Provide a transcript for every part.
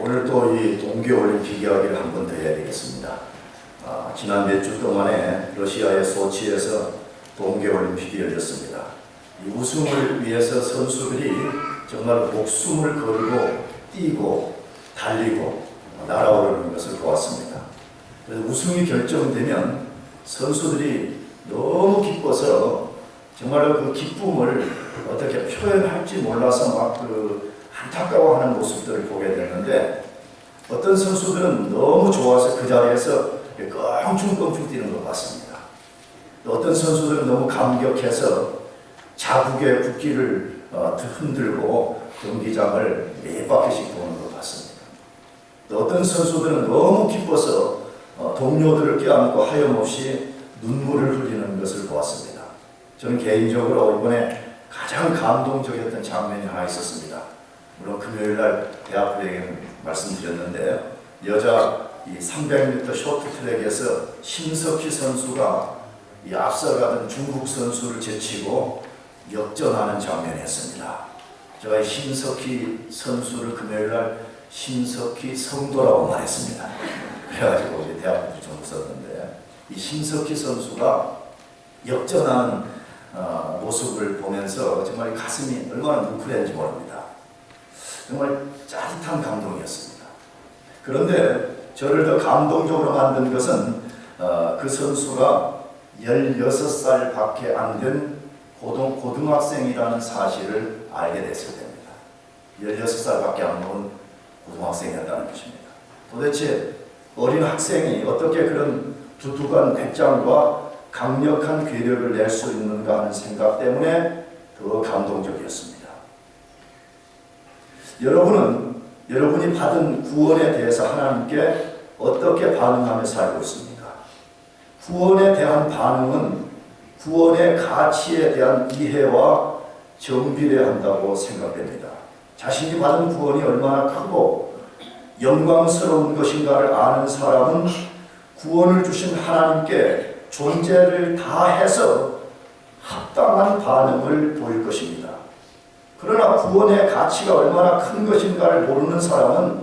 오늘 또 이 동계올림픽 이야기를 한 번 더 해야 되겠습니다. 지난 몇 주 동안에 러시아의 소치에서 동계올림픽이 열렸습니다. 이 우승을 위해서 선수들이 정말 목숨을 걸고 뛰고 달리고 날아오르는 것을 보았습니다. 그래서 우승이 결정되면 선수들이 너무 기뻐서 정말 그 기쁨을 어떻게 표현할지 몰라서 막 안타까워하는 모습들을 보게 되는데, 어떤 선수들은 너무 좋아서 그 자리에서 껑충껑충 뛰는 것 같습니다. 어떤 선수들은 너무 감격해서 자국의 국기를 흔들고 경기장을 몇 바퀴씩 도는 것 같습니다. 또 어떤 선수들은 너무 기뻐서 동료들을 껴안고 하염없이 눈물을 흘리는 것을 보았습니다. 저는 개인적으로 이번에 가장 감동적이었던 장면이 하나 있었습니다. 물론 금요일날 대학부에게 말씀드렸는데, 여자 이 300m 쇼트트랙에서 심석희 선수가 이 앞서가던 중국 선수를 제치고 역전하는 장면이었습니다. 제가 이 심석희 선수를 금요일날 심석희 성도라고 말했습니다. 그래가지고 이제 대학부도 좀 웃었는데, 이 심석희 선수가 역전하는 모습을 보면서 정말 가슴이 얼마나 뭉클했는지 모릅니다. 정말 짜릿한 감동이었습니다. 그런데 저를 더 감동적으로 만든 것은 그 선수가 16살 밖에 안 된 고등학생이라는 사실을 알게 됐을 때입니다. 16살 밖에 안 먹은 고등학생이었다는 것입니다. 도대체 어린 학생이 어떻게 그런 두툼한 배짱과 강력한 괴력을 낼 수 있는가 하는 생각 때문에 더 감동적이었습니다. 여러분이 받은 구원에 대해서 하나님께 어떻게 반응하며 살고 있습니까? 구원에 대한 반응은 구원의 가치에 대한 이해와 정비례 한다고 생각됩니다. 자신이 받은 구원이 얼마나 크고 영광스러운 것인가를 아는 사람은 구원을 주신 하나님께 존재를 다해서 합당한 반응을 보일 것입니다. 그러나 구원의 가치가 얼마나 큰 것인가를 모르는 사람은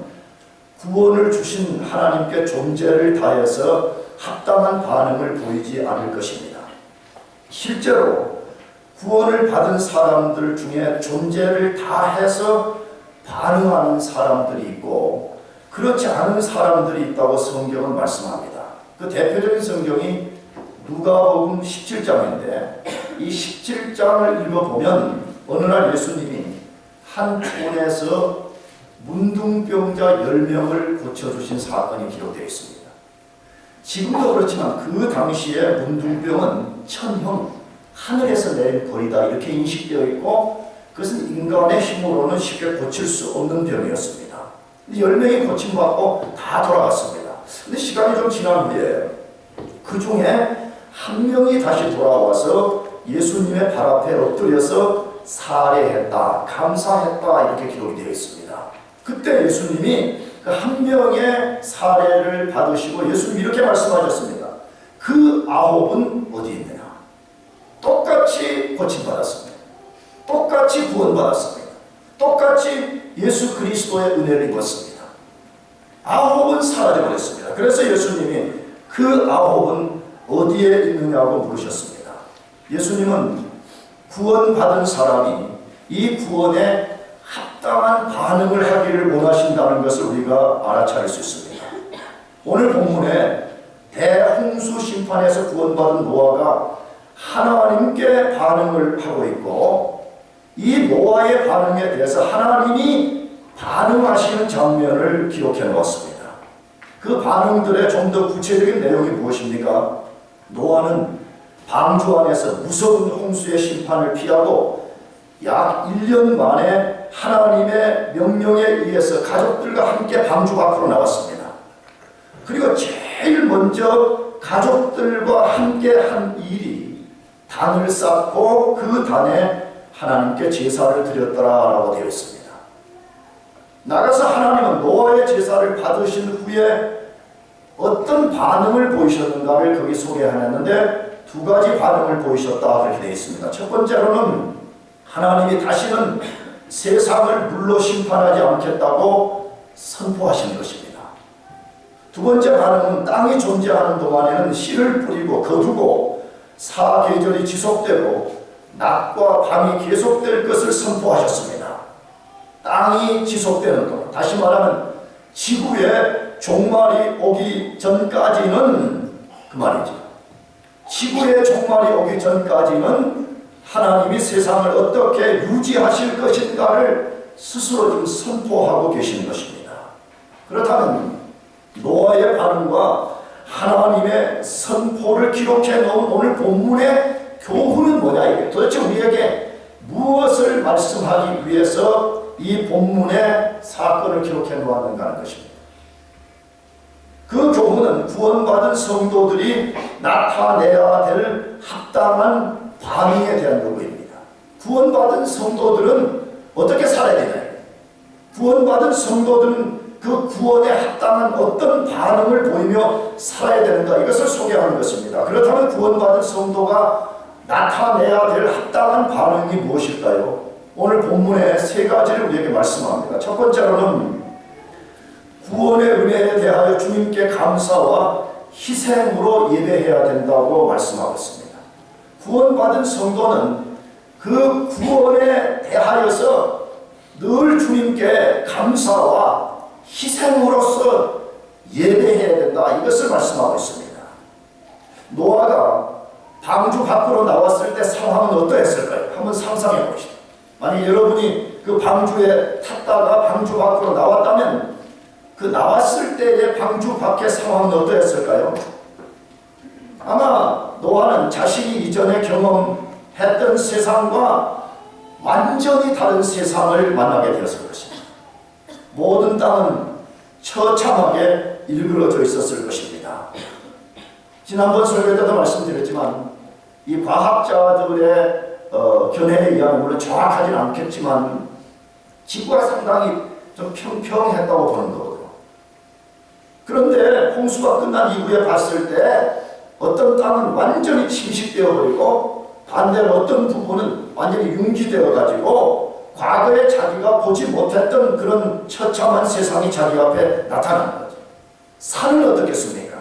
구원을 주신 하나님께 존재를 다해서 합당한 반응을 보이지 않을 것입니다. 실제로 구원을 받은 사람들 중에 존재를 다해서 반응하는 사람들이 있고 그렇지 않은 사람들이 있다고 성경은 말씀합니다. 그 대표적인 성경이 누가복음 17장인데, 이 17장을 읽어보면 어느 날 예수님이 한 촌에서 문둥병자 10명을 고쳐주신 사건이 기록되어 있습니다. 지금도 그렇지만 그 당시에 문둥병은 천형, 하늘에서 내린 벌이다 이렇게 인식되어 있고, 그것은 인간의 힘으로는 쉽게 고칠 수 없는 병이었습니다. 10명이 고침받고 다 돌아갔습니다. 근데 시간이 좀 지난 후에 그 중에 한 명이 다시 돌아와서 예수님의 발 앞에 엎드려서 살해했다, 감사했다 이렇게 기록이 되어 있습니다. 그때 예수님이 그 한 명의 살해를 받으시고 예수님이 이렇게 말씀하셨습니다. 그 9은 어디 있느냐? 똑같이 고침받았습니다. 똑같이 구원받았습니다. 똑같이 예수 그리스도의 은혜를 입었습니다. 9은 사라져버렸습니다. 그래서 예수님이 그 9은 어디에 있느냐고 물으셨습니다. 예수님은 구원받은 사람이 이 구원에 합당한 반응을 하기를 원하신다는 것을 우리가 알아차릴 수 있습니다. 오늘 본문에 대홍수 심판에서 구원받은 노아가 하나님께 반응을 하고 있고, 이 노아의 반응에 대해서 하나님이 반응하시는 장면을 기록해 놓았습니다. 그 반응들의 좀 더 구체적인 내용이 무엇입니까? 노아는 방주 안에서 무서운 홍수의 심판을 피하고 약 1년 만에 하나님의 명령에 의해서 가족들과 함께 방주 밖으로 나왔습니다. 그리고 제일 먼저 가족들과 함께 한 일이 단을 쌓고 그 단에 하나님께 제사를 드렸더라라고 되어 있습니다. 나가서 하나님은 노아의 제사를 받으신 후에 어떤 반응을 보이셨는가를 거기 소개하였는데, 두 가지 반응을 보이셨다 그렇게 되어 있습니다. 첫 번째로는 하나님이 다시는 세상을 물로 심판하지 않겠다고 선포하신 것입니다. 두 번째 반응은 땅이 존재하는 동안에는 씨를 뿌리고 거두고 사계절이 지속되고 낮과 밤이 계속될 것을 선포하셨습니다. 땅이 지속되는 동안, 다시 말하면 지구의 종말이 오기 전까지는, 그 말이죠. 지구의 종말이 오기 전까지는 하나님이 세상을 어떻게 유지하실 것인가를 스스로 지금 선포하고 계시는 것입니다. 그렇다면 노아의 반응과 하나님의 선포를 기록해 놓은 오늘 본문의 교훈은 뭐냐, 이게 도대체 우리에게 무엇을 말씀하기 위해서 이 본문의 사건을 기록해 놓았는가 하는 것입니다. 그 교훈은 구원받은 성도들이 나타내야 될 합당한 반응에 대한 교훈입니다. 구원받은 성도들은 어떻게 살아야 되나요? 구원받은 성도들은 그 구원에 합당한 어떤 반응을 보이며 살아야 되는가, 이것을 소개하는 것입니다. 그렇다면 구원받은 성도가 나타내야 될 합당한 반응이 무엇일까요? 오늘 본문에 세 가지를 우리에게 말씀합니다. 첫 번째로는 구원의 은혜에 대하여 주님께 감사와 희생으로 예배해야 된다고 말씀하고 있습니다. 구원받은 성도는 그 구원에 대하여서 늘 주님께 감사와 희생으로서 예배해야 된다, 이것을 말씀하고 있습니다. 노아가 방주 밖으로 나왔을 때 상황은 어떠했을까요? 한번 상상해 봅시다. 만약 여러분이 그 방주에 탔다가 방주 밖으로 나왔다면 그 나왔을 때의 방주 밖의 상황은 어떠했을까요? 아마 노아는 자신이 이전에 경험했던 세상과 완전히 다른 세상을 만나게 되었을 것입니다. 모든 땅은 처참하게 일그러져 있었을 것입니다. 지난번 설교 때도 말씀드렸지만 이 과학자들의 견해에 의하면 물론 정확하지는 않겠지만 지구가 상당히 좀 평평했다고 보는 거거든요. 그런데 홍수가 끝난 이후에 봤을 때 어떤 땅은 완전히 침식되어 버리고 반대로 어떤 부분은 완전히 융기되어 가지고 과거에 자기가 보지 못했던 그런 처참한 세상이 자기 앞에 나타나는 거죠. 산은 어떻겠습니까?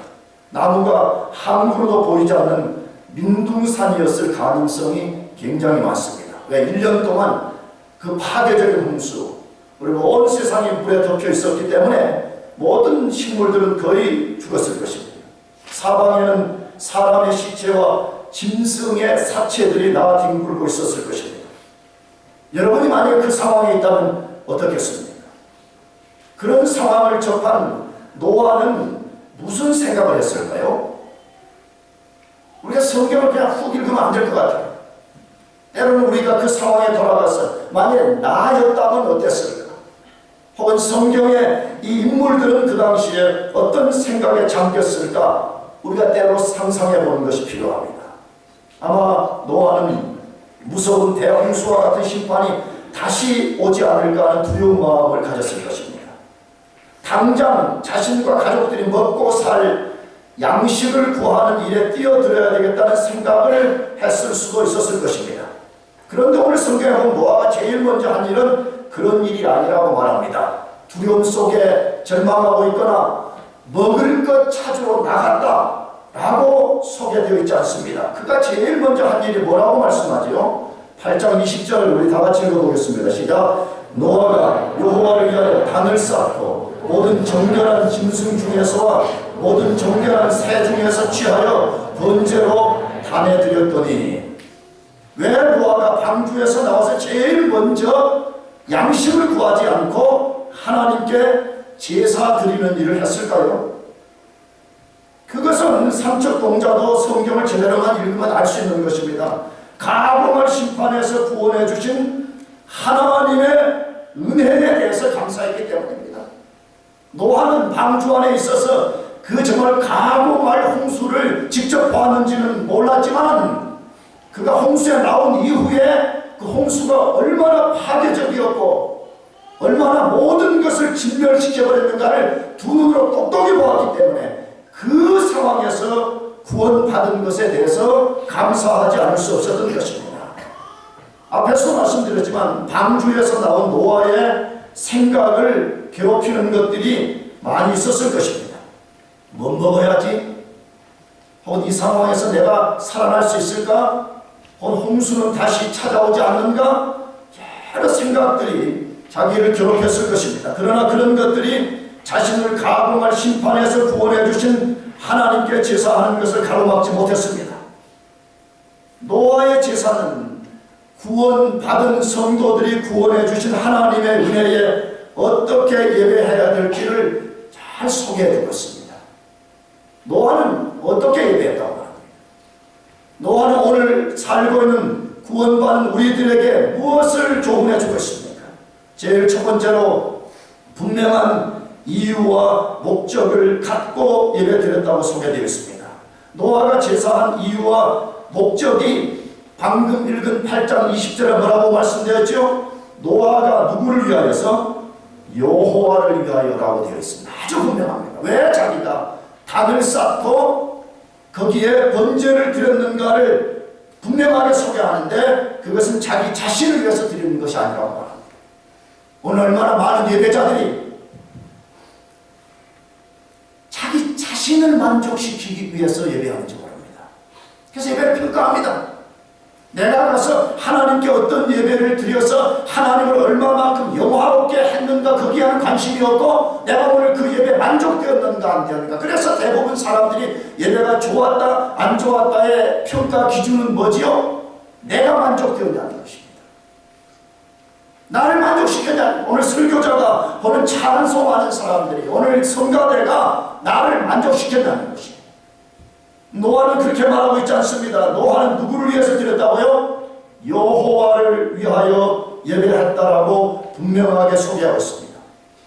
나무가 항구로도 보이지 않는 민둥산이었을 가능성이 굉장히 많습니다. 왜? 1년 동안 그 파괴적인 홍수, 그리고 온 세상이 물에 덮여 있었기 때문에 모든 식물들은 거의 죽었을 것입니다. 사방에는 사람의 시체와 짐승의 사체들이 나뒹굴고 있었을 것입니다. 여러분이 만약에 그 상황에 있다면 어떻겠습니까? 그런 상황을 접한 노아는 무슨 생각을 했을까요? 우리가 성경을 그냥 훅 읽으면 안 될 것 같아요. 때로는 우리가 그 상황에 돌아가서 만약에 나였다면 어땠을까? 혹은 성경의 이 인물들은 그 당시에 어떤 생각에 잠겼을까? 우리가 때로 상상해 보는 것이 필요합니다. 아마 노아는 무서운 대홍수와 같은 심판이 다시 오지 않을까 하는 두려운 마음을 가졌을 것입니다. 당장 자신과 가족들이 먹고 살 양식을 구하는 일에 뛰어들어야 되겠다는 생각을 했을 수도 있었을 것입니다. 그런데 오늘 성경에 보면 노아가 제일 먼저 한 일은 그런 일이 아니라고 말합니다. 두려움 속에 절망하고 있거나 먹을 것 찾으러 나갔다 라고 소개되어 있지 않습니다. 그가 제일 먼저 한 일이 뭐라고 말씀하지요? 8장 20절 우리 다 같이 읽어보겠습니다. 시작. 노아가 여호와를 위하여 단을 쌓고 모든 정결한 짐승 중에서와 모든 정결한 새 중에서 취하여 번제로 단에 드렸더니, 왜 노아가 방주에서 나와서 제일 먼저 양식을 구하지 않고 하나님께 제사 드리는 일을 했을까요? 그것은 삼척 동자도 성경을 제대로만 읽으면 알 수 있는 것입니다. 가공할 심판에서 구원해 주신 하나님의 은혜에 대해서 감사했기 때문입니다. 노아는 방주 안에 있어서 그 정말 가공할 홍수를 직접 보았는지는 몰랐지만 그가 홍수에 나온 이후에 그 홍수가 얼마나 파괴적이었고 얼마나 모든 것을 진멸시켜버렸는가를 두 눈으로 똑똑히 보았기 때문에 그 상황에서 구원받은 것에 대해서 감사하지 않을 수 없었던 것입니다. 앞에서 말씀드렸지만 방주에서 나온 노아의 생각을 괴롭히는 것들이 많이 있었을 것입니다. 뭐 먹어야지? 혹은 이 상황에서 내가 살아날 수 있을까? 혹은 홍수는 다시 찾아오지 않는가? 여러 생각들이 자기를 괴롭혔을 것입니다. 그러나 그런 것들이 자신을 가공할 심판에서 구원해 주신 하나님께 제사하는 것을 가로막지 못했습니다. 노아의 제사는 구원받은 성도들이 구원해 주신 하나님의 은혜에 어떻게 예배해야 될지를 잘 소개해 주고 있습니다. 노아는 어떻게 예배했다고 합니다. 노아는 오늘 살고 있는 구원받은 우리들에게 무엇을 조언해 주고 있습니까? 제일 첫 번째로 분명한 이유와 목적을 갖고 예배드렸다고 소개되어 있습니다. 노아가 제사한 이유와 목적이 방금 읽은 8장 20절에 뭐라고 말씀되었죠? 노아가 누구를 위하여서? 여호와를 위하여라고 되어 있습니다. 아주 분명합니다. 왜 자기가 닭을 쌓고 거기에 번제를 드렸는가를 분명하게 소개하는데 그것은 자기 자신을 위해서 드리는 것이 아니라고 합니다. 오늘 얼마나 많은 예배자들이 자기 자신을 만족시키기 위해서 예배하는지 모릅니다. 그래서 예배를 평가합니다. 내가 가서 하나님께 어떤 예배를 드려서 하나님을 얼마만큼 영화롭게 했는가 거기에는 관심이 없고 내가 오늘 그 예배에 만족되었는가 안 되었는가. 그래서 대부분 사람들이 예배가 좋았다 안 좋았다의 평가 기준은 뭐지요? 내가 만족되었냐는 것입니다. 나를 만족시켰냐. 오늘 설교자가 오늘 찬송하는 사람들이 오늘 성가대가 나를 만족시켰냐는 것입니다. 노아는 그렇게 말하고 있지 않습니다. 노아는 누구를 위해서 드렸다고요? 여호와를 위하여 예배했다라고 분명하게 소개하고 있습니다.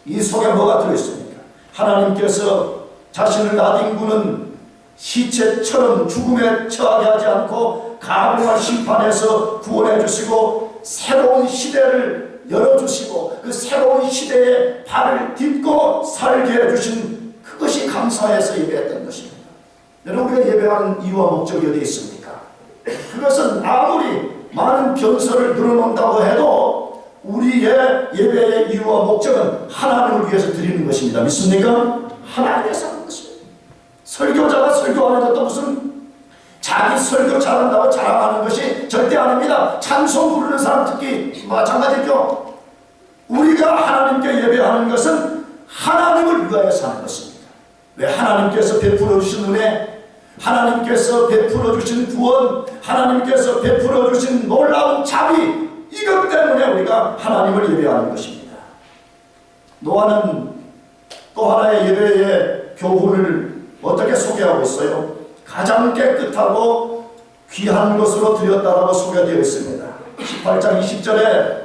이 속에 뭐가 들어있습니까? 하나님께서 자신을 나뒹구는 시체처럼 죽음에 처하게 하지 않고 가공한 심판에서 구원해 주시고 새로운 시대를 열어주시고 그 새로운 시대에 발을 딛고 살게 해주신 그것이 감사해서 예배했던 것입니다. 여러분, 우리가 예배하는 이유와 목적이 어디 있습니까? 그것은 아무리 많은 변설을 늘어놓는다고 해도 우리의 예배의 이유와 목적은 하나님을 위해서 드리는 것입니다. 믿습니까? 하나님 위해서 하는 것입니다. 설교자가 설교하는 것도 무슨 자기 설교 잘한다고 자랑하는 것이 절대 아닙니다. 찬송 부르는 사람 특히 마찬가지죠. 우리가 하나님께 예배하는 것은 하나님을 위하여서 하는 것입니다. 왜? 하나님께서 베풀어 주신 은혜, 하나님께서 베풀어 주신 구원, 하나님께서 베풀어 주신 놀라운 자비, 이것 때문에 우리가 하나님을 예배하는 것입니다. 노아는 또 하나의 예배의 교훈을 어떻게 소개하고 있어요? 가장 깨끗하고 귀한 것으로 드렸다라고 소개되어 있습니다. 18장 20절에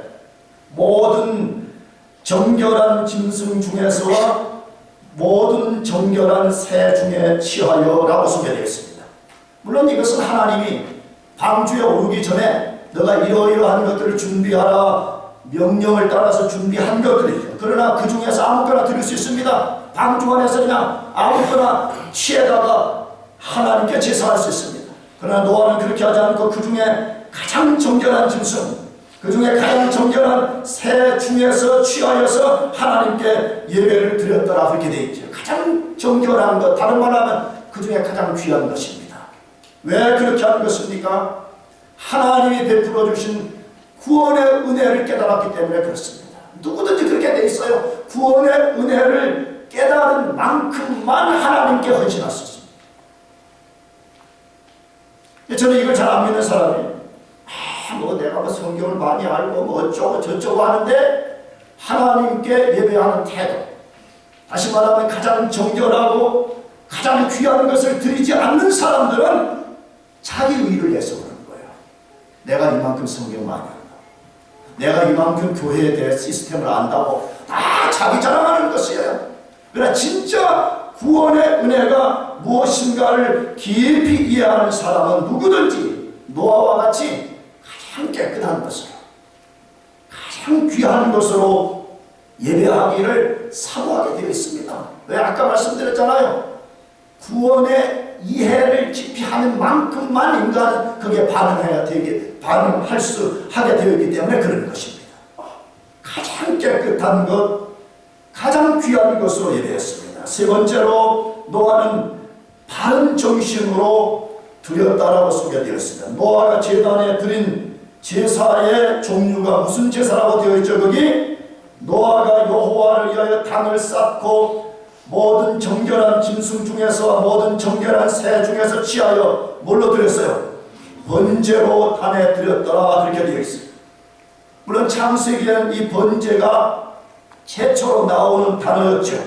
모든 정결한 짐승 중에서와 모든 정결한 새 중에 취하여 라고 소개되어 있습니다. 물론 이것은 하나님이 방주에 오르기 전에 너가 이러이러한 것들을 준비하라 명령을 따라서 준비한 것들이죠. 그러나 그 중에서 아무거나 드릴 수 있습니다. 방주 안에서 그냥 아무거나 취해다가 하나님께 제사할 수 있습니다. 그러나 노아는 그렇게 하지 않고 그 중에 가장 정결한 짐승, 그 중에 가장 정결한 새 중에서 취하여서 하나님께 예배를 드렸더라 그렇게 되어 있죠. 가장 정결한 것, 다른 말로 하면 그 중에 가장 귀한 것입니다. 왜 그렇게 하는 것입니까? 하나님이 베풀어 주신 구원의 은혜를 깨달았기 때문에 그렇습니다. 누구든지 그렇게 돼 있어요. 구원의 은혜를 깨달은 만큼만 하나님께 헌신할 수 있습니다. 저는 이걸 잘 안 믿는 사람이에요. 내가 성경을 많이 알고 어쩌고 저쩌고 하는데 하나님께 예배하는 태도, 다시 말하면 가장 정결하고 가장 귀한 것을 드리지 않는 사람들은 자기 의를 위해서 그러는 거예요. 내가 이만큼 성경 많이 안다, 내가 이만큼 교회에 대해 시스템을 안다고 다 자기 자랑하는 것이에요. 그러나 진짜 구원의 은혜가 무엇인가를 깊이 이해하는 사람은 누구든지 노아와 같이 가장 깨끗한 것으로, 가장 귀한 것으로 예배하기를 사모하게 되어 있습니다. 왜? 아까 말씀드렸잖아요. 구원의 이해를 깊이 하는 만큼만 인간은 거기에 반응하게 되어 있기 때문에 그런 것입니다. 가장 깨끗한 것, 가장 귀한 것으로 예배했습니다. 세 번째로 노아는 바른 정신으로 드렸다라고 소개되었습니다. 노아가 제단에 드린 제사의 종류가 무슨 제사라고 되어 있죠? 거기 노아가 여호와를 위하여 단을 쌓고 모든 정결한 짐승 중에서 모든 정결한 새 중에서 취하여 뭘로 드렸어요? 번제로 단에 드렸더라, 그렇게 되어 있습니다. 물론 창세기에는 이 번제가 최초로 나오는 단어였죠.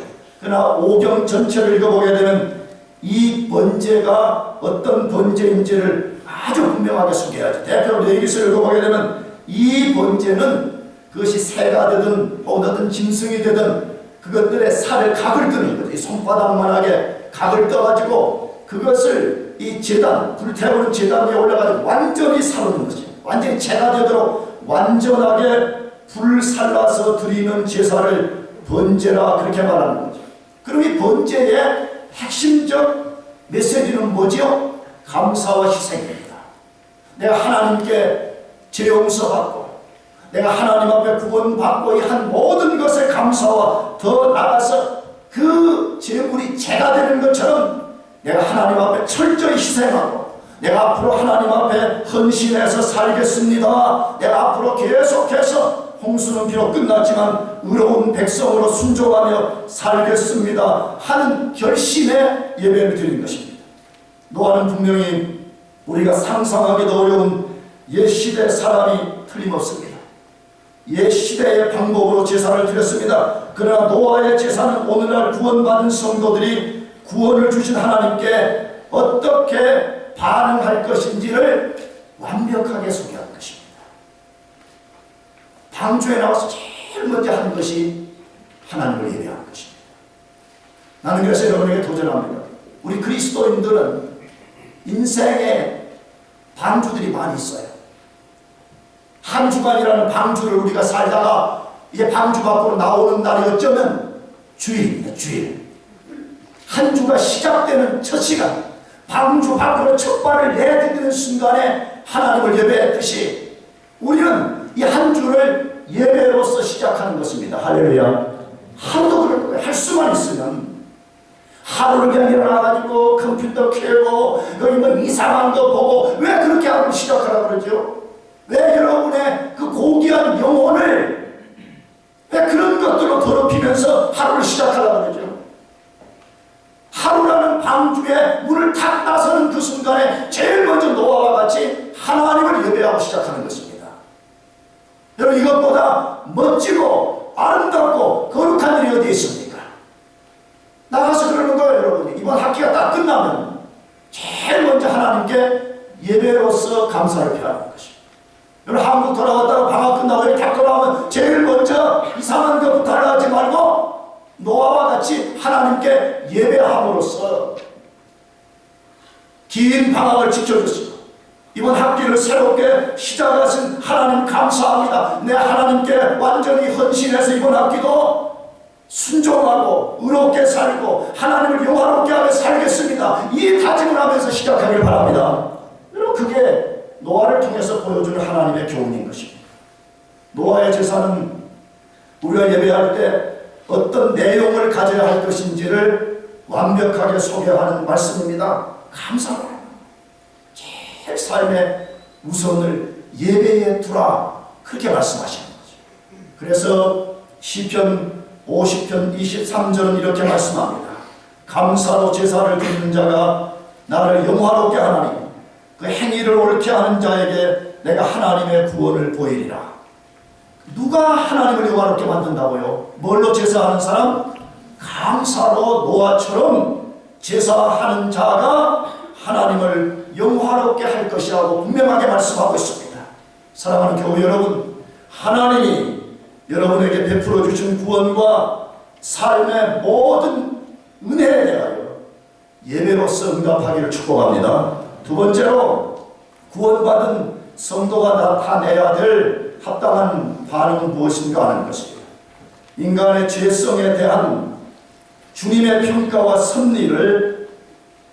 그러나 오경 전체를 읽어보게 되면 이 번제가 어떤 번제인지를 아주 분명하게 소개하죠. 대표로 레위기서를 읽어보게 되면 이 번제는 그것이 새가 되든 혹은 어떤 짐승이 되든 그것들의 살을 각을 뜨는 거죠. 손바닥만하게 각을 떠가지고 그것을 이 제단, 불태우는 제단 위에 올라가지고 완전히 사르는 거죠. 완전히 채가 되도록 완전하게 불살라서 드리는 제사를 번제라 그렇게 말하는 거죠. 그럼 이 번제의 핵심적 메시지는 뭐죠? 감사와 희생입니다. 내가 하나님께 죄 용서받고 내가 하나님 앞에 구원받고 이 한 모든 것에 감사와 더 나아가서 그 제물이 제가 되는 것처럼 내가 하나님 앞에 철저히 희생하고 내가 앞으로 하나님 앞에 헌신해서 살겠습니다. 내가 앞으로 계속해서 홍수는 비록 끝났지만 의로운 백성으로 순종하며 살겠습니다 하는 결심의 예배를 드린 것입니다. 노아는 분명히 우리가 상상하기도 어려운 옛시대 사람이 틀림없습니다. 옛시대의 방법으로 제사를 드렸습니다. 그러나 노아의 제사는 오늘날 구원받은 성도들이 구원을 주신 하나님께 어떻게 반응할 것인지를 완벽하게 소개한 것입니다. 방주에 나와서 제일 먼저 한 것이 하나님을 예배하는 것입니다. 나는 그래서 여러분에게 도전합니다. 우리 그리스도인들은 인생에 방주들이 많이 있어요. 한 주간이라는 방주를 우리가 살다가 이제 방주 밖으로 나오는 날이 어쩌면 주일입니다. 주일. 한 주가 시작되는 첫 시간, 방주 밖으로 첫 발을 내디디는 순간에 하나님을 예배했듯이 우리는 이 한 주를 예배로서 시작하는 것입니다. 할렐루야. 하루도 그럴 거예요. 할 수만 있으면 하루를 그냥 일어나가지고 컴퓨터 켜고 여기 뭐 이상한 거 보고 왜 그렇게 하루를 시작하라고 그러죠? 왜 여러분의 그 고귀한 영혼을 왜 그런 것들로 더럽히면서 하루를 시작하라고 그러죠? 하루라는 방주에 문을 탁 나서는 그 순간에 제일 먼저 노아와 같이 하나님을 예배하고 시작하는 것입니다. 여러분, 이것보다 멋지고 아름답고 거룩한 일이 어디 있습니까? 나가서 그러는 거예요. 여러분, 이번 학기가 딱 끝나면 제일 먼저 하나님께 예배로서 감사를 표하는 것입니다. 여러분, 한국 돌아왔다가 방학 끝나고 여기 딱 돌아오면 제일 먼저 이상한 것부터 하지 말고 노아와 같이 하나님께 예배함으로써 긴 방학을 지켜줬습니다. 이번 학기를 새롭게 시작하신 하나님 감사합니다. 내 하나님께 완전히 헌신해서 이번 학기도 순종하고 의롭게 살고 하나님을 영화롭게 하며 살겠습니다. 이 다짐을 하면서 시작하길 바랍니다. 여러분, 그게 노아를 통해서 보여주는 하나님의 교훈인 것입니다. 노아의 제사는 우리가 예배할 때 어떤 내용을 가져야 할 것인지를 완벽하게 소개하는 말씀입니다. 감사합니다. 제일 삶의 우선을 예배에 두라, 그렇게 말씀하시는 거죠. 그래서 시편 50편 23절은 이렇게 말씀합니다. 감사로 제사를 드리는 자가 나를 영화롭게 하나니 그 행위를 옳게 하는 자에게 내가 하나님의 구원을 보이리라. 누가 하나님을 영화롭게 만든다고요? 뭘로 제사하는 사람? 감사로 노아처럼 제사하는 자가 하나님을 영화롭게 할 것이라고 분명하게 말씀하고 있습니다. 사랑하는 교우 여러분, 하나님이 여러분에게 베풀어 주신 구원과 삶의 모든 은혜에 대하여 예배로서 응답하기를 축복합니다. 두 번째로, 구원받은 성도가 나타내야 될 합당한 반응은 무엇인가 하는 것입니다. 인간의 죄성에 대한 주님의 평가와 섭리를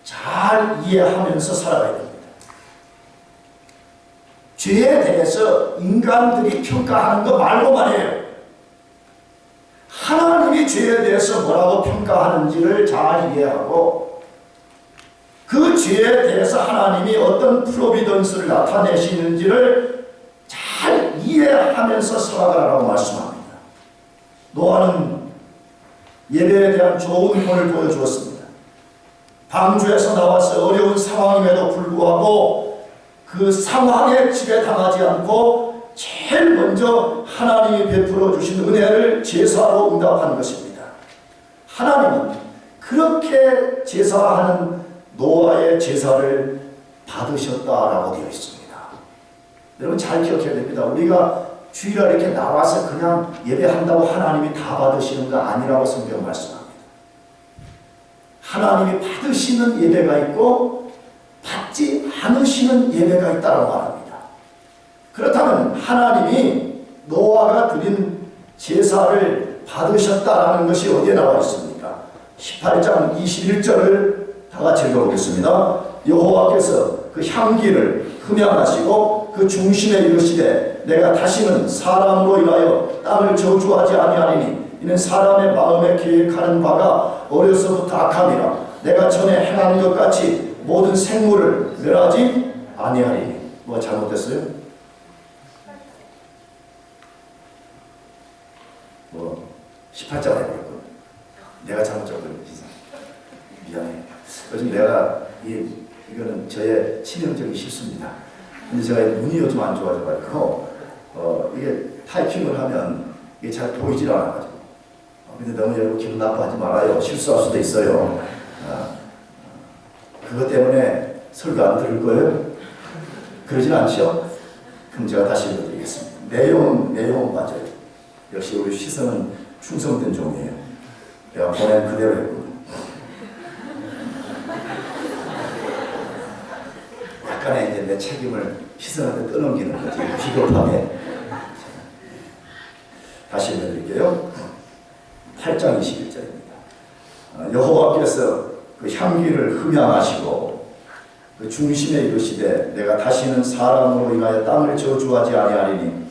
잘 이해하면서 살아가야 됩니다. 죄에 대해서 인간들이 평가하는 거 말고만 해요. 평가하는지를 잘 이해하고 그 죄에 대해서 하나님이 어떤 프로비던스를 나타내시는지를 잘 이해하면서 살아가라고 말씀합니다. 노아는 예배에 대한 좋은 본을 보여주었습니다. 방주에서 나와서 어려운 상황임에도 불구하고 그 상황에 지배당하지 않고 제일 먼저 하나님이 베풀어 주신 은혜를 제사로 응답하는 것입니다. 하나님은 그렇게 제사하는 노아의 제사를 받으셨다라고 되어 있습니다. 여러분 잘 기억해야 됩니다. 우리가 주일날 이렇게 나와서 그냥 예배한다고 하나님이 다 받으시는 거 아니라고 성경 말씀합니다. 하나님이 받으시는 예배가 있고 받지 않으시는 예배가 있다고 말합니다. 그렇다면 하나님이 노아가 드린 제사를 받으셨다라는 것이 어디에 나와 있습니까? 18장 21절을 다 같이 읽어보겠습니다. 여호와께서 그 향기를 흠양하시고 그 중심에 이르시되 내가 다시는 사람으로 인하여 땅을 저주하지 아니하리니 이는 사람의 마음에 계획하는 바가 어려서부터 악함이라 내가 전에 행한 것 같이 모든 생물을 멸하지 아니하리니. 뭐 잘못됐어요? 뭐 18장에 그랬거든. 내가 잘못 적은 미안해. 요즘 내가 이거는 저의 치명적인 실수입니다. 근데 제가 눈이 요즘 안 좋아져가지고 이게 타이핑을 하면 이게 잘 보이질 않아가지고 근데 너무 여러분 기분 나빠하지 말아요. 실수할 수도 있어요. 그것 때문에 설교 안 들을 거예요? 그러진 않죠? 그럼 제가 다시 읽어드리겠습니다. 내용은 맞아요. 역시 우리 시선은 충성된 종이에요. 내가 보낸 그대로 했거든요. 약간의 이제 내 책임을 시선한테 떠넘기는 거지. 비겁하게. 다시 읽어드릴게요. 8장 21절입니다. 여호와께서 그 향기를 흠양하시고 그 중심에 이르시되 내가 다시는 사람으로 인하여 땅을 저주하지 아니하리니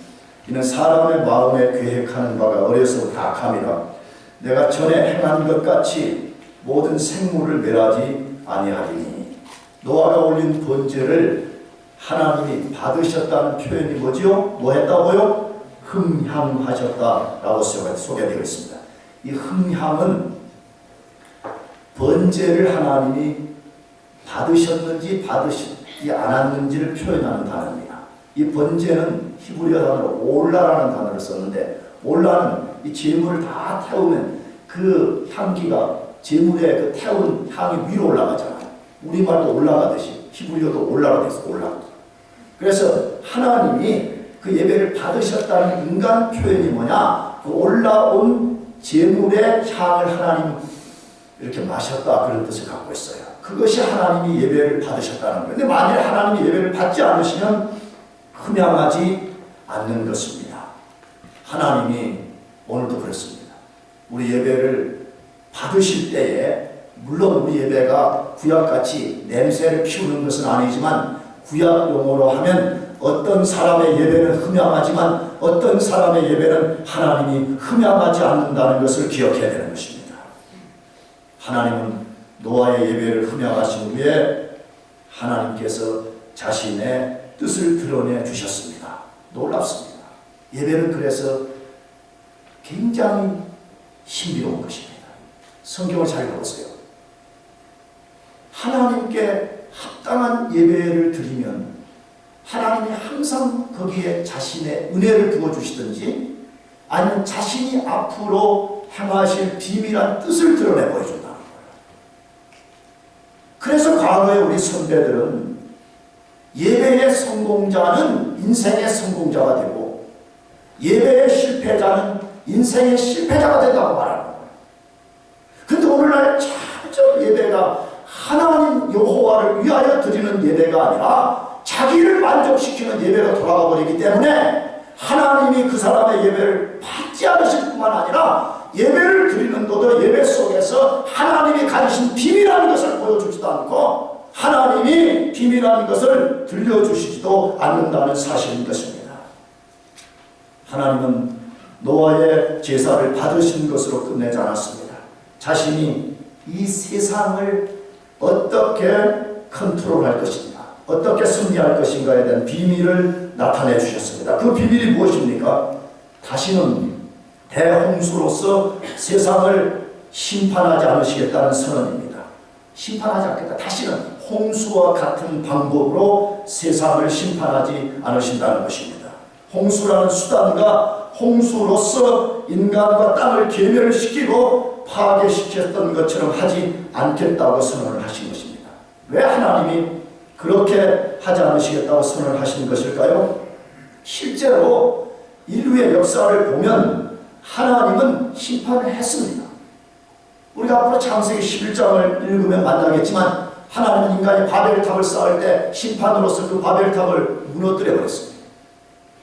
이는 사람의 마음에 계획하는 바가 어려서부터 악함이라 내가 전에 행한 것 같이 모든 생물을 멸하지 아니하리니. 노아가 올린 번제를 하나님이 받으셨다는 표현이 뭐지요? 뭐 했다고요? 흠향하셨다라고 소개되어 있습니다. 이 흠향은 번제를 하나님이 받으셨는지 받으시지 않았는지를 표현하는 단어입니다. 이 번제는 히브리어 단어로 올라라는 단어를 썼는데 올라는 이 제물을 다 태우면 그 향기가 제물에 그 태운 향이 위로 올라가잖아요. 우리말도 올라가듯이 히브리어도 올라가 돼서 올라. 그래서 하나님이 그 예배를 받으셨다는 인간 표현이 뭐냐? 그 올라온 제물의 향을 하나님 이렇게 마셨다 그런 뜻을 갖고 있어요. 그것이 하나님이 예배를 받으셨다는 거예요. 근데 만일 하나님이 예배를 받지 않으시면 흠양하지 않는 것입니다. 하나님이 오늘도 그렇습니다. 우리 예배를 받으실 때에 물론 우리 예배가 구약같이 냄새를 피우는 것은 아니지만 구약 용어로 하면 어떤 사람의 예배는 흠양하지만 어떤 사람의 예배는 하나님이 흠양하지 않는다는 것을 기억해야 되는 것입니다. 하나님은 노아의 예배를 흠양하신 후에 하나님께서 자신의 뜻을 드러내 주셨습니다. 놀랍습니다. 예배는 그래서 굉장히 신비로운 것입니다. 성경을 잘 읽어보세요. 하나님께 합당한 예배를 드리면 하나님이 항상 거기에 자신의 은혜를 부어주시든지 아니면 자신이 앞으로 행하실 비밀한 뜻을 드러내 보여준다는 거예요. 그래서 과거에 우리 선배들은 예배의 성공자는 인생의 성공자가 되고 예배의 실패자는 인생의 실패자가 된다고 말하는 거예요. 근데 오늘날 참저 예배가 하나님 여호와를 위하여 드리는 예배가 아니라 자기를 만족시키는 예배가 돌아가 버리기 때문에 하나님이 그 사람의 예배를 받지 않으실 뿐만 아니라 예배를 드리는 것도 예배 속에서 하나님이 가지신 비밀한 것을 보여주지도 않고 하나님이 비밀한 것을 들려주시지도 않는다는 사실인 것입니다. 하나님은 노아의 제사를 받으신 것으로 끝내지 않았습니다. 자신이 이 세상을 어떻게 컨트롤할 것인가, 어떻게 승리할 것인가에 대한 비밀을 나타내 주셨습니다. 그 비밀이 무엇입니까? 다시는 대홍수로서 세상을 심판하지 않으시겠다는 선언입니다. 심판하지 않겠다. 다시는 홍수와 같은 방법으로 세상을 심판하지 않으신다는 것입니다. 홍수라는 수단과 홍수로서 인간과 땅을 괴멸시키고 파괴시켰던 것처럼 하지 않겠다고 선언을 하신 것입니다. 왜 하나님이 그렇게 하지 않으시겠다고 선언을 하신 것일까요? 실제로 인류의 역사를 보면 하나님은 심판을 했습니다. 우리가 앞으로 창세기 11장을 읽으면 만나겠지만 하나님은 인간이 바벨탑을 쌓을 때 심판으로서 그 바벨탑을 무너뜨려 버렸습니다.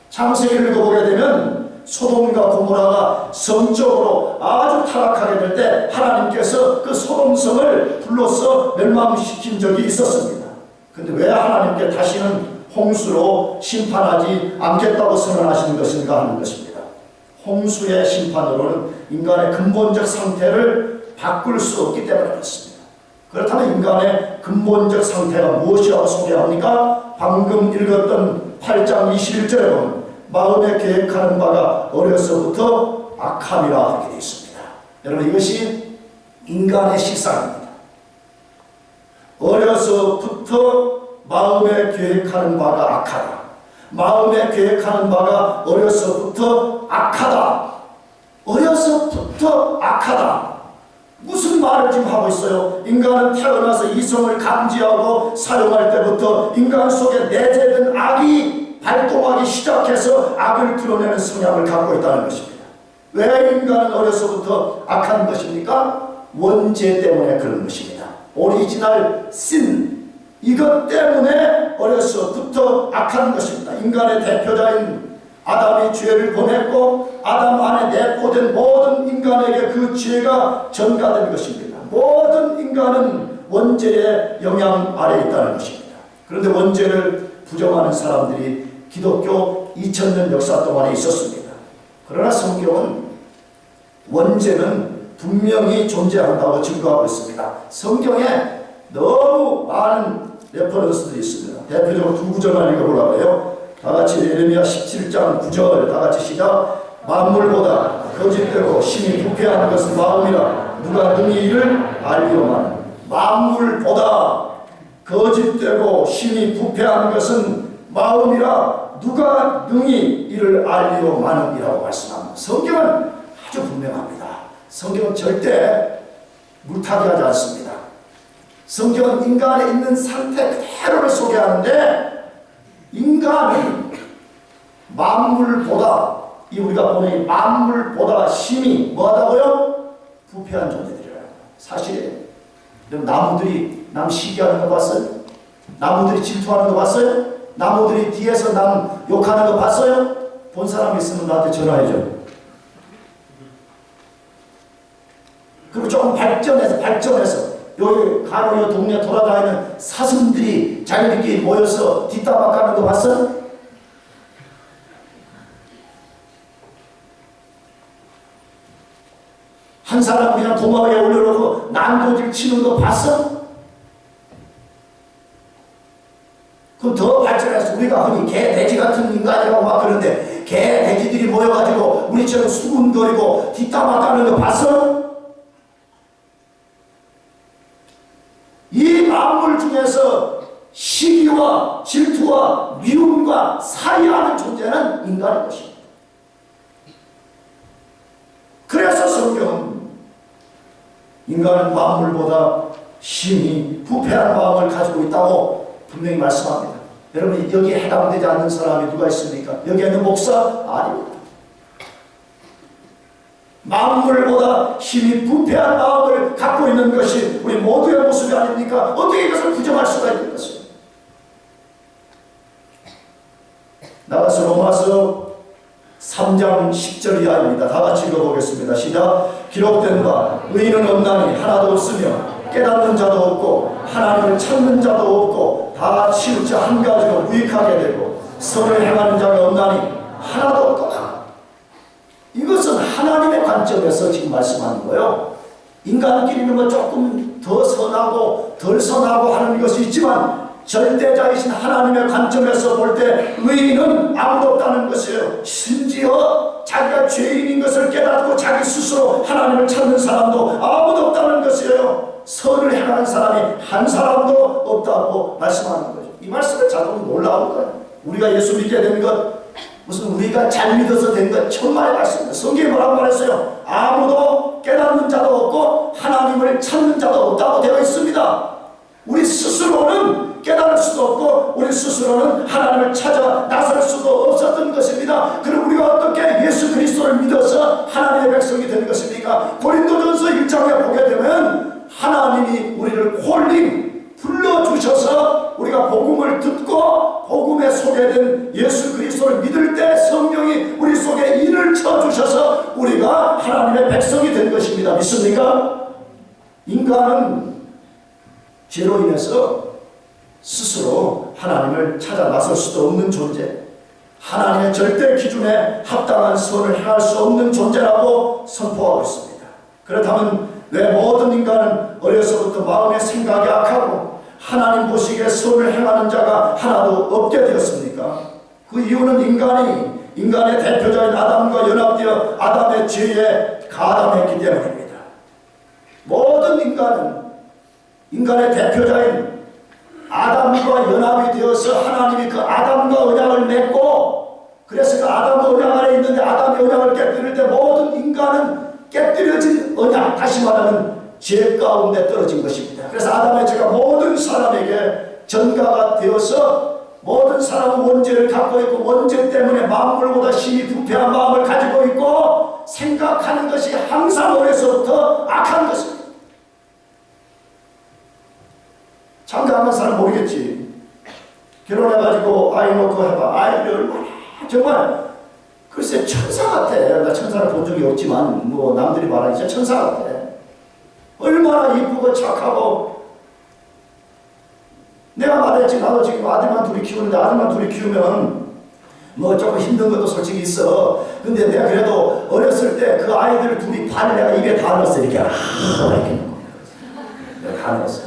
창세기를 읽어보게 되면 소돔과 고모라가 성적으로 아주 타락하게 될 때 하나님께서 그 소돔성을 불로써 멸망시킨 적이 있었습니다. 근데 왜 하나님께 다시는 홍수로 심판하지 않겠다고 선언하시는 것인가 하는 것입니다. 홍수의 심판으로는 인간의 근본적 상태를 바꿀 수 없기 때문에 그렇습니다. 그렇다면 인간의 근본적 상태가 무엇이라고 소개합니까? 방금 읽었던 8장 21절에 보면 마음에 계획하는 바가 어려서부터 악함이라 하게 되어 있습니다. 여러분, 이것이 인간의 식상입니다. 어려서부터 마음에 계획하는 바가 악하다. 마음에 계획하는 바가 어려서부터 악하다. 어려서부터 악하다. 무슨 말을 지금 하고 있어요? 인간은 태어나서 이성을 감지하고 사용할 때부터 인간 속에 내재된 악이 발동하기 시작해서 악을 드러내는 성향을 갖고 있다는 것입니다. 왜 인간은 어려서부터 악한 것입니까? 원죄 때문에 그런 것입니다. 오리지널 신, 이것 때문에 어려서부터 악한 것입니다. 인간의 대표자인 아담이 죄를 범했고 아담 안에 내포된 모든 인간에게 그 죄가 전가된 것입니다. 모든 인간은 원죄의 영향 아래에 있다는 것입니다. 그런데 원죄를 부정하는 사람들이 기독교 2000년 역사 동안에 있었습니다. 그러나 성경은 원죄는 분명히 존재한다고 증거하고 있습니다. 성경에 너무 많은 레퍼런스들이 있습니다. 대표적으로 두 구절만 읽어보려고 해요. 다같이 예레미야 17장 9절 다같이 시작. 만물보다 거짓되고 심히 부패하는 것은 마음이라 누가 능히 이를 알리오마는. 만물보다 거짓되고 심히 부패하는 것은 마음이라 누가 능히 이를 알리오마는이라고 말씀합니다. 성경은 아주 분명합니다. 성경은 절대 물타기 하지 않습니다. 성경은 인간에 있는 상태 그대로를 소개하는데 인간은 만물보다, 이 우리가 보는 만물보다 심히 뭐하다고요? 부패한 존재들이라고. 사실이에요. 나무들이 남 시기하는 거 봤어요? 나무들이 질투하는 거 봤어요? 나무들이 뒤에서 남 욕하는 거 봤어요? 본 사람 있으면 나한테 전화해줘. 그리고 조금 발전해서 여기 가로로 동네 돌아다니는 사슴들이 자기들끼리 모여서 뒷담화하는 거 봤어요? 한 사람 그냥 도마 위에 올려놓고 난도질 치는 거 봤어? 그럼 더 발전해서 우리가 흔히 개, 돼지 같은 인간이라고 막 그러는데 개, 돼지들이 모여가지고 우리처럼 수군거리고 뒷담화하는 거 봤어? 이 만물 중에서 시기와 질투와 미움과 사이하는 존재는 인간인 것입니다. 그래서 성경은 인간은 만물보다 심히 부패한 마음을 가지고 있다고 분명히 말씀합니다. 여러분, 여기에 해당되지 않는 사람이 누가 있습니까? 여기에 있는 목사? 아닙니다. 만물보다 힘이 부패한 마음을 갖고 있는 것이 우리 모두의 모습이 아닙니까? 어떻게 이것을 부정할 수가 있는 것입니까? 나가서 로마서 3장 10절 이하입니다. 다 같이 읽어보겠습니다. 시작. 기록된 바 의인은 없나니 하나도 없으며 깨닫는 자도 없고 하나님을 찾는 자도 없고 다 치우쳐 한 가지로 무익하게 되고 선을 행하는 자가 없나니 하나도 없도다. 이것은 하나님의 관점에서 지금 말씀하는 거예요. 인간끼리는 뭐 조금 더 선하고 덜 선하고 하는 것이 있지만 절대자이신 하나님의 관점에서 볼 때 의인은 아무도 없다는 것이에요. 심지어 자기가 죄인인 것을 깨닫고 자기 스스로 하나님을 찾는 사람도 아무도 없다는 것이에요. 선을 행하는 사람이 한 사람도 없다고 말씀하는 거죠. 이 말씀을 자꾸 놀라운 거예요. 우리가 예수 믿게 된 것, 무슨 우리가 잘 믿어서 된 것, 천만의 말씀입니다. 성경에 뭐라고 말했어요? 아무도 깨닫는 자도 없고 하나님을 찾는 자도 없다고 되어 있습니다. 우리 스스로는 깨달을 수도 없고 우리 스스로는 하나님을 찾아 나설 수도 없었던 것입니다. 그럼 우리가 어떻게 예수 그리스도를 믿어서 하나님의 백성이 되는 것입니까? 고린도전서 1장에 보게 되면 하나님이 우리를 콜링 불러주셔서 우리가 복음을 듣고 복음에 소개된 예수 그리스도를 믿을 때 성령이 우리 속에 인을 쳐주셔서 우리가 하나님의 백성이 된 것입니다. 믿습니까? 인간은 죄로 인해서 스스로 하나님을 찾아 나설 수도 없는 존재, 하나님의 절대 기준에 합당한 선을 행할 수 없는 존재라고 선포하고 있습니다. 그렇다면 왜 모든 인간은 어려서부터 마음의 생각이 악하고 하나님 보시기에 선을 행하는 자가 하나도 없게 되었습니까? 그 이유는 인간의 대표자인 아담과 연합되어 아담의 죄에 가담했기 때문입니다. 모든 인간의 대표자인 아담과 연합이 되어서 하나님이 그 아담과 언약을 맺고, 그래서 그 아담과 언약 안에 있는데 아담의 언약을 깨뜨릴 때 모든 인간은 깨뜨려진 언약, 다시 말하면 죄 가운데 떨어진 것입니다. 그래서 아담의 죄가 모든 사람에게 전가가 되어서 모든 사람은 원죄를 갖고 있고 원죄 때문에 만물보다 심히 부패한 마음을 가지고 있고 생각하는 것이 항상 어려서부터 악한 것입니다. 장가하는 사람 모르겠지. 결혼해가지고 아이 놓고 해봐. 아이를 얼마나 정말 글쎄 천사 같아. 나 천사를 본 적이 없지만 뭐 남들이 말하기 진짜 천사 같아. 얼마나 이쁘고 착하고. 내가 말했지. 나도 지금 아들만 둘이 키우는데 아들만 둘이 키우면 뭐 조금 힘든 것도 솔직히 있어. 근데 내가 그래도 어렸을 때 그 아이들 둘이 발을 내가 입에 다 넣었어. 이렇게 내가 다 넣었어.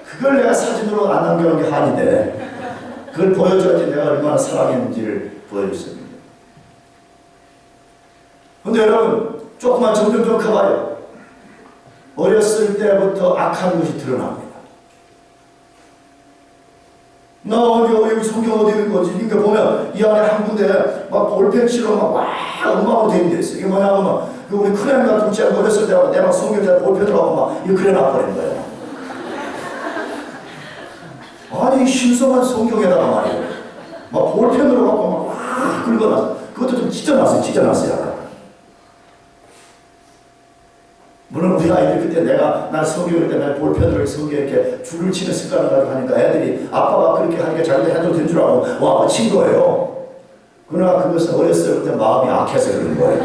그걸 내가 사진으로 안 남겨놓은 게 한인데 그걸 보여줘야지 내가 얼마나 사랑했는지를 보여줬습니다. 근데 여러분 조금만 점점 좀 커봐요. 어렸을 때부터 악한 것이 드러납니다. 나 여기 성경 어디 있는 거지? 그러니까 보면 이 안에 한 군데 막 볼펜치로 막 엉망으로 돼 있는 데 있어. 이게 뭐냐면 우리 큰애가 둘째 어렸을 때 내가 성경에 볼펜으로 하고 막 이거 그려놔버린 거예요. 아니 신성한 성경에다가 말이에요. 막 볼펜으로 갖고 막 긁어놨어. 그것도 좀 찢어놨어요. 물론 우리 아이들 그때 난 성경을 때 날 볼펜으로 성경에 이렇게 줄을 치는 습관을 가지고 하니까 애들이 아빠가 그렇게 하니까 자기도 해도 된 줄 알고 와 친 거예요. 그러나 그것은 어렸을 때 마음이 악해서 그런 거예요.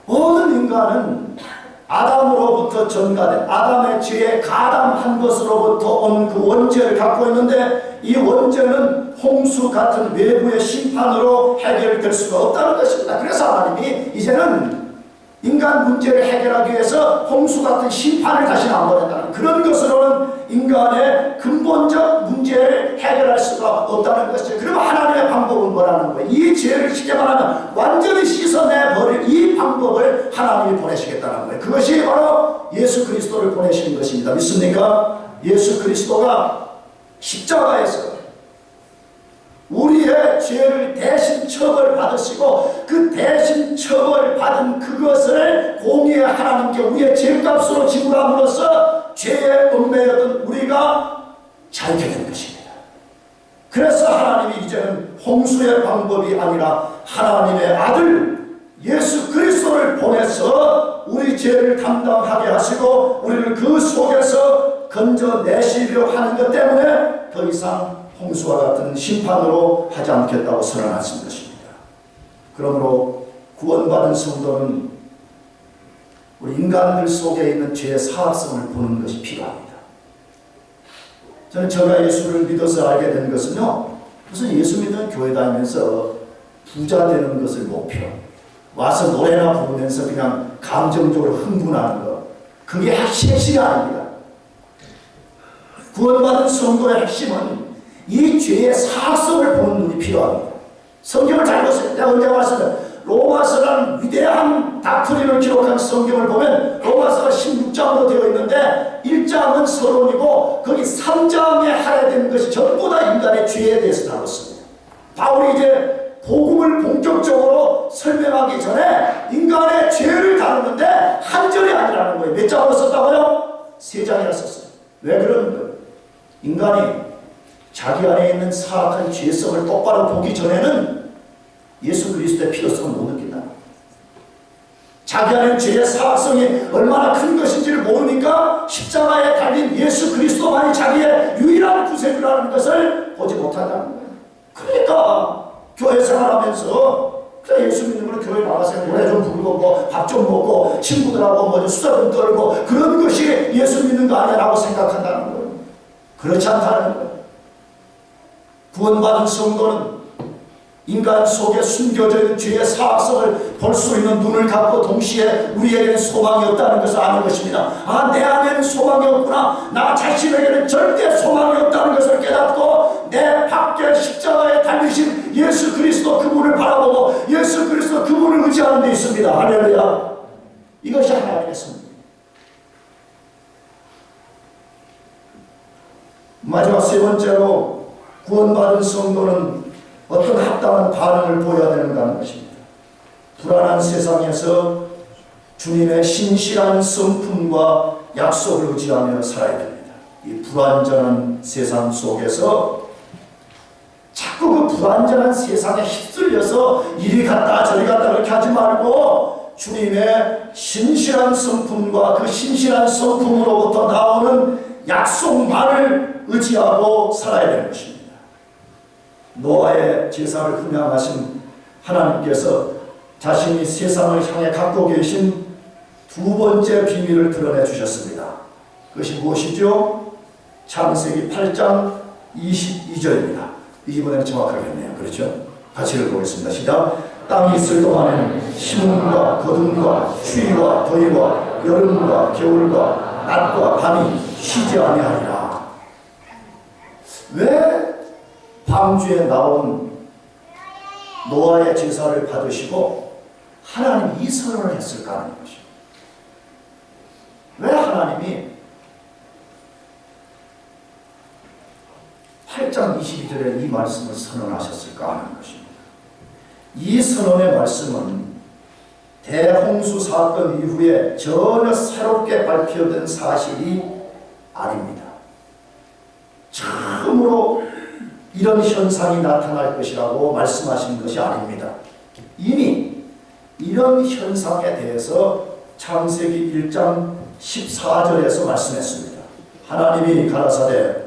모든 인간은 아담으로부터 전가된 아담의 죄에 가담한 것으로부터 온 그 원죄를 갖고 있는데 이 원죄는 홍수 같은 외부의 심판으로 해결될 수가 없다는 것입니다. 그래서 하나님이 이제는 인간 문제를 해결하기 위해서 홍수 같은 심판을 다시는 안 보낸다는 그런 것으로는 인간의 근본적 문제를 해결할 수가 없다는 것이죠. 그러면 하나님의 방법은 뭐라는 거예요? 이 죄를 쉽게 말하면 완전히 씻어내버릴 이 방법을 하나님이 보내시겠다는 거예요. 그것이 바로 예수 그리스도를 보내시는 것입니다. 믿습니까? 예수 그리스도가 십자가에서 우리의 죄를 대신 처벌받으시고 그 대신 처벌받은 그것을 공의의 하나님께 우리의 죄값으로 지불함으로써 죄의 얽매였던 우리가 자유케 된 것입니다. 그래서 하나님이 이제는 홍수의 방법이 아니라 하나님의 아들 예수 그리스도를 보내서 우리 죄를 담당하게 하시고 우리를 그 속에서 건져내시려 하는 것 때문에 더 이상 홍수와 같은 심판으로 하지 않겠다고 선언하신 것입니다. 그러므로 구원받은 성도는 우리 인간들 속에 있는 죄의 사악성을 보는 것이 필요합니다. 저는 제가 예수를 믿어서 알게 된 것은요, 무슨 예수 믿는 교회 다니면서 부자 되는 것을 목표, 와서 노래나 부르면서 그냥 감정적으로 흥분하는 것, 그게 핵심이 아닙니다. 구원받은 성도의 핵심은 이 죄의 사악성을 보는 눈이 필요합니다. 성경을 잘 보세요. 내가 언제 말씀드렸어요. 로마서라는 위대한 닥트린을 기록한 성경을 보면 로마서가 16장으로 되어 있는데 1장은 서론이고 거기 3장에 할애된 것이 전부 다 인간의 죄에 대해서 다뤘습니다. 바울이 이제 복음을 본격적으로 설명하기 전에 인간의 죄를 다루는데 한 절이 아니라는 거예요. 몇 장으로 썼다고요? 3장이나 썼어요. 왜 그러는 거예요? 인간이 자기 안에 있는 사악한 죄성을 똑바로 보기 전에는 예수 그리스도의 필요성을 못 느낀다. 자기 안에 죄의 사악성이 얼마나 큰 것인지를 모르니까 십자가에 달린 예수 그리스도만이 자기의 유일한 구세주라는 것을 보지 못한다는 거예요. 그러니까 교회 생활하면서 그냥 예수 믿는 걸로 교회 나가서 노래 좀 부르고 뭐 밥 좀 먹고 친구들하고 뭐 수다 좀 떨고 그런 것이 예수 믿는 거 아니야라고 생각한다는 거예요. 그렇지 않다는 거예요. 구원받은 성도는 인간 속에 숨겨져 있는 죄의 사악성을 볼 수 있는 눈을 갖고 동시에 우리에게는 소망이 없다는 것을 아는 것입니다. 아, 내 안에는 소망이 없구나. 나 자신에게는 절대 소망이 없다는 것을 깨닫고 내 밖에 십자가에 달리신 예수 그리스도 그분을 바라보고 예수 그리스도 그분을 의지하는 데 있습니다. 할렐루야. 이것이 하나님의 성입니다. 마지막 세 번째로 구원받은 성도는 어떤 합당한 반응을 보여야 되는가 하는 것입니다. 불안한 세상에서 주님의 신실한 성품과 약속을 의지하며 살아야 됩니다. 이 불완전한 세상 속에서 자꾸 그 불완전한 세상에 휩쓸려서 이리 갔다 저리 갔다 그렇게 하지 말고 주님의 신실한 성품과 그 신실한 성품으로부터 나오는 약속만을 의지하고 살아야 되는 것입니다. 노아의 제사를 흠양하신 하나님께서 자신이 세상을 향해 갖고 계신 두 번째 비밀을 드러내 주셨습니다. 그것이 무엇이죠? 창세기 8장 22절입니다. 이번에는 정확하겠네요. 그렇죠? 같이 읽어보겠습니다. 시작. 땅이 있을 동안에는 심음과 거둠과 추위와 더위와 여름과 겨울과 낮과 밤이 쉬지 아니하리라. 왜 방주에 나온 노아의 제사를 받으시고 하나님이 이 선언을 했을까 하는 것입니다. 왜 하나님이 8장 22절에 이 말씀을 선언하셨을까 하는 것입니다. 이 선언의 말씀은 대홍수 사건 이후에 전혀 새롭게 발표된 사실이 아닙니다. 처음으로 이런 현상이 나타날 것이라고 말씀하신 것이 아닙니다. 이미 이런 현상에 대해서 창세기 1장 14절에서 말씀했습니다. 하나님이 가라사대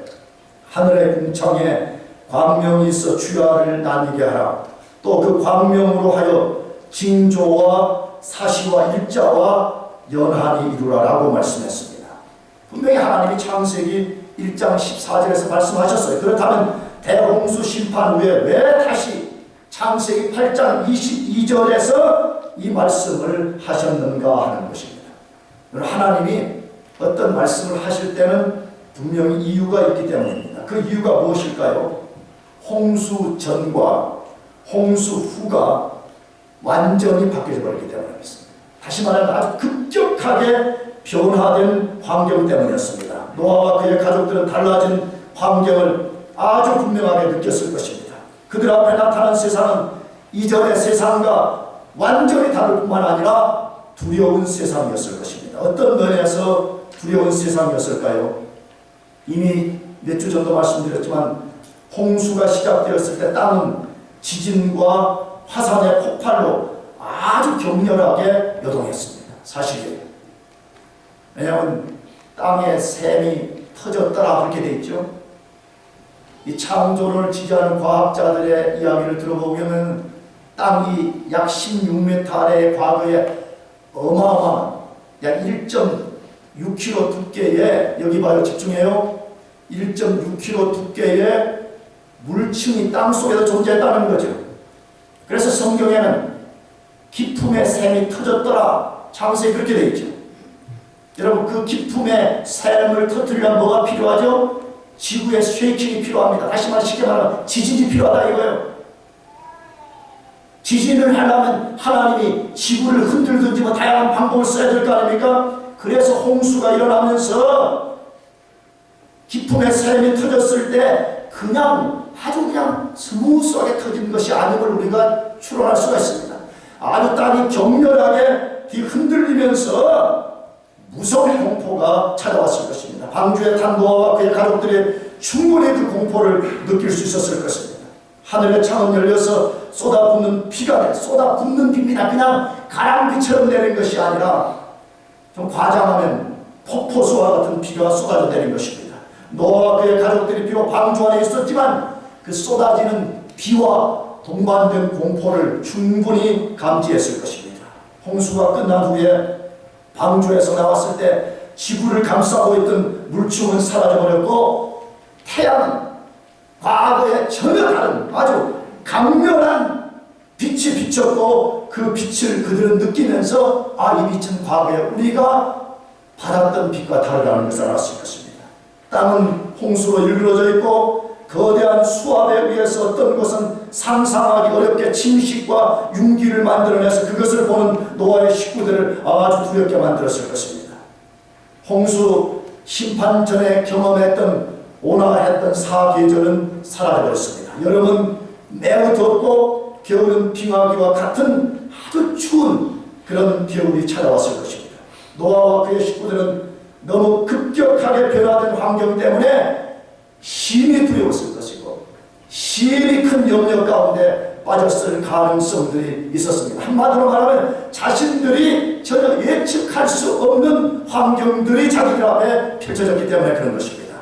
하늘의 궁창에 광명이 있어 주야를 나뉘게 하라. 또 그 광명으로 하여 징조와 사시와 일자와 연한이 이루라 라고 말씀했습니다. 분명히 하나님이 창세기 1장 14절에서 말씀하셨어요. 그렇다면 대홍수 심판 후에 왜 다시 창세기 8장 22절에서 이 말씀을 하셨는가 하는 것입니다. 하나님이 어떤 말씀을 하실 때는 분명히 이유가 있기 때문입니다. 그 이유가 무엇일까요? 홍수 전과 홍수 후가 완전히 바뀌어 버렸기 때문이었습니다. 다시 말하면 아주 급격하게 변화된 환경 때문이었습니다. 노아와 그의 가족들은 달라진 환경을 아주 분명하게 느꼈을 것입니다. 그들 앞에 나타난 세상은 이전의 세상과 완전히 다를 뿐만 아니라 두려운 세상이었을 것입니다. 어떤 면에서 두려운 세상이었을까요? 이미 몇 주 전도 말씀드렸지만 홍수가 시작되었을 때 땅은 지진과 화산의 폭발로 아주 격렬하게 요동했습니다. 사실이에요. 왜냐하면 땅에 샘이 터졌더라 그렇게 돼 있죠. 이 창조를 지지하는 과학자들의 이야기를 들어보면 땅이 약 16m 아래의 과거에 어마어마한 약 1.6km 두께의, 여기 봐요, 집중해요. 1.6km 두께의 물층이 땅속에도 존재했다는 거죠. 그래서 성경에는 기품의 샘이 터졌더라. 창세기 그렇게 되어 있죠. 여러분, 그 기품의 샘을 터뜨리려면 뭐가 필요하죠? 지구의 쉐이킹이 필요합니다. 다시 말해 쉽게 말하면 지진이 필요하다 이거예요. 지진을 하려면 하나님이 지구를 흔들든지 뭐 다양한 방법을 써야 될 거 아닙니까? 그래서 홍수가 일어나면서 기품의 샘이 터졌을 때 아주 그냥 스무스하게 터진 것이 아님을 우리가 추론할 수가 있습니다. 아주 땅이 격렬하게 흔들리면서 무서운 공포가 찾아왔을 것입니다. 방주에 탄 노아와 그의 가족들이 충분히 그 공포를 느낄 수 있었을 것입니다. 하늘의 창은 열려서 쏟아붓는 비가 쏟아붓는 비입니다. 그냥 가랑비처럼 내린 것이 아니라 좀 과장하면 폭포수와 같은 비가 쏟아져 내린 것입니다. 노아와 그의 가족들이 비록 방주 안에 있었지만 그 쏟아지는 비와 동반된 공포를 충분히 감지했을 것입니다. 홍수가 끝난 후에 방주에서 나왔을 때 지구를 감싸고 있던 물층은 사라져버렸고 태양은 과거에 전혀 다른 아주 강렬한 빛이 비쳤고 그 빛을 그들은 느끼면서 이 빛은 과거에 우리가 받았던 빛과 다르다는 것을 알았을 것입니다. 땅은 홍수로 일그러져 있고 거대한 수압에 의해서 어떤 것은 상상하기 어렵게 침식과 융기를 만들어내서 그것을 보는 노아의 식구들을 아주 두렵게 만들었을 것입니다. 홍수 심판 전에 경험했던 온화했던 사계절은 사라져버렸습니다. 여름은 매우 덥고 겨울은 빙하기와 같은 아주 추운 그런 겨울이 찾아왔을 것입니다. 노아와 그의 식구들은 너무 급격하게 변화된 환경 때문에 심히 두려웠을 것이고 심히 큰 염려 가운데 빠졌을 가능성들이 있었습니다. 한마디로 말하면 자신들이 전혀 예측할 수 없는 환경들이 자기들 앞에 펼쳐졌기 때문에 그런 것입니다.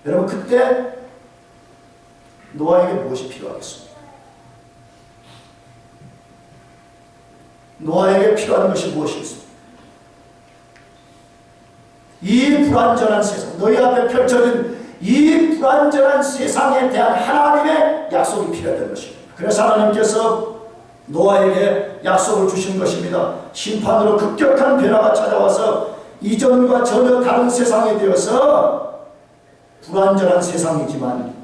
여러분, 그때 노아에게 무엇이 필요하겠습니까? 노아에게 필요한 것이 무엇이겠습니까? 이 불완전한 세상, 너희 앞에 펼쳐진 이 불완전한 세상에 대한 하나님의 약속이 필요했던 것입니다. 그래서 하나님께서 노아에게 약속을 주신 것입니다. 심판으로 급격한 변화가 찾아와서 이전과 전혀 다른 세상이 되어서 불완전한 세상이지만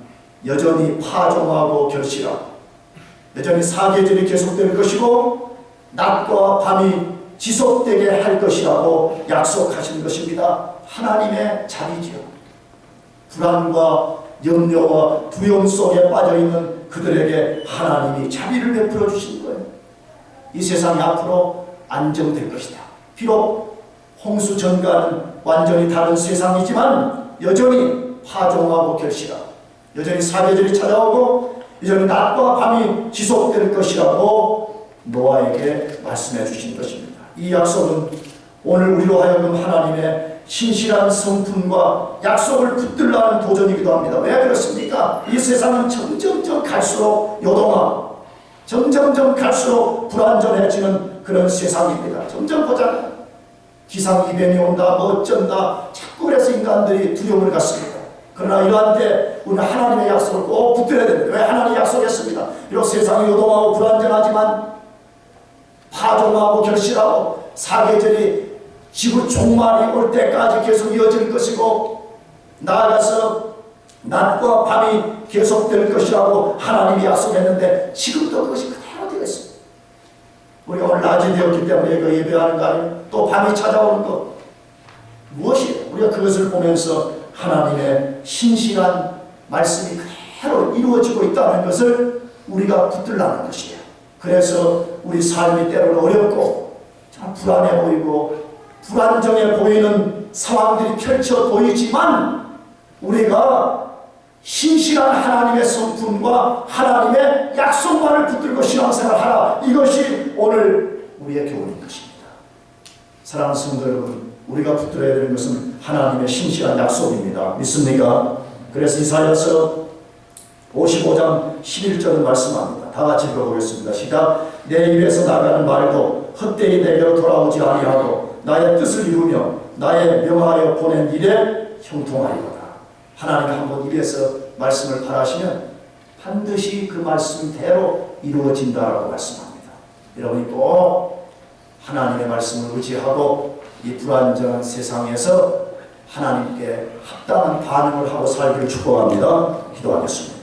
여전히 파종하고 결실하고 여전히 사계절이 계속될 것이고 낮과 밤이 지속되게 할 것이라고 약속하신 것입니다. 하나님의 자비지요. 불안과 염려와 두려움 속에 빠져있는 그들에게 하나님이 자비를 베풀어 주신 거예요. 이 세상이 앞으로 안정될 것이다. 비록 홍수 전과는 완전히 다른 세상이지만 여전히 파종하고 결실하고 여전히 사계절이 찾아오고 여전히 낮과 밤이 지속될 것이라고 노아에게 말씀해 주신 것입니다. 이 약속은 오늘 우리로 하여금 하나님의 신실한 성품과 약속을 붙들려 하는 도전이기도 합니다. 왜 그렇습니까? 이 세상은 점점점 갈수록 요동하고 점점점 갈수록 불안전해지는 그런 세상입니다. 점점 보잖아요. 기상이변이 온다, 뭐 어쩐다, 자꾸 그래서 인간들이 두려움을 갖습니다. 그러나 이러한 때 우리는 하나님의 약속을 꼭 붙들어야 됩니다. 왜? 하나님이 약속했습니다. 비록 세상이 요동하고 불안전하지만 파종하고 결실하고 사계절이 지구 종말이 올 때까지 계속 이어질 것이고 나아가서 낮과 밤이 계속될 것이라고 하나님이 약속했는데 지금도 그것이 그대로 되어 있습니다. 우리가 오늘 낮이 되었기 때문에 이거 예배하는 거 아니에요? 또 밤이 찾아오는 것 무엇이에요? 우리가 그것을 보면서 하나님의 신실한 말씀이 그대로 이루어지고 있다는 것을 우리가 붙들라는 것이에요. 그래서 우리 삶이 때로는 어렵고 참 불안해 보이고 불안정해 보이는 상황들이 펼쳐 보이지만 우리가 신실한 하나님의 성품과 하나님의 약속만을 붙들고 신앙생활하라. 이것이 오늘 우리의 교훈인 것입니다. 사랑하는 성도 여러분, 우리가 붙들어야 되는 것은 하나님의 신실한 약속입니다. 믿습니까? 그래서 이사야서 55장 11절은 말씀합니다. 다 같이 읽어보겠습니다. 시작. 내 입에서 나가는 말도 헛되이 내게로 돌아오지 아니하고 나의 뜻을 이루며 나의 명하여 보낸 일에 형통하리로다. 하나님이 한번 입에서 말씀을 발하시면 반드시 그 말씀대로 이루어진다라고 말씀합니다. 여러분이 꼭 하나님의 말씀을 의지하고 이 불안정한 세상에서 하나님께 합당한 반응을 하고 살기를 축복합니다. 기도하겠습니다.